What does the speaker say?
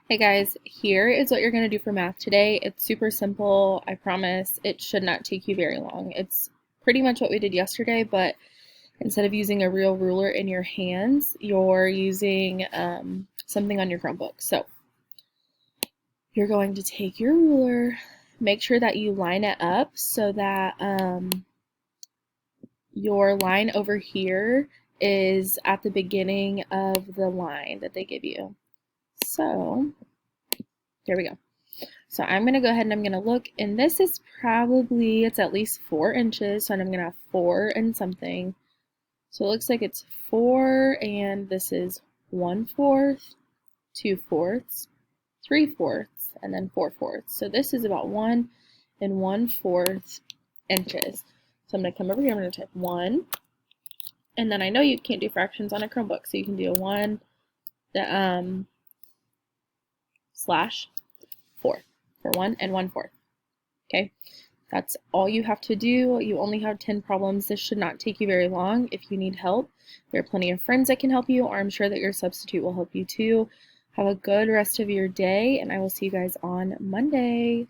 Hey guys, here is what you're going to do for math today. It's super simple, I promise. It should not take you very long. It's pretty much what we did yesterday, but instead of using a real ruler in your hands, you're using something on your Chromebook. So you're going to take your ruler, make sure that you line it up so that your line over here is at the beginning of the line that they give you. So there we go. So I'm going to go ahead and I'm going to look, and this is probably, it's at least 4 inches, so I'm going to have 4 and something. So it looks like it's 4, and this is 1/4, 2/4, 3/4, and then 4/4. So this is about 1 and 1/4 inches. So I'm going to come over here, I'm going to type 1, and then I know you can't do fractions on a Chromebook, so you can do a 1, slash 4 for 1 and 1/4. Okay, that's all you have to do. You only have 10 problems. This should not take you very long. If you need help, there are plenty of friends that can help you, or I'm sure that your substitute will help you too. Have a good rest of your day, and I will see you guys on Monday.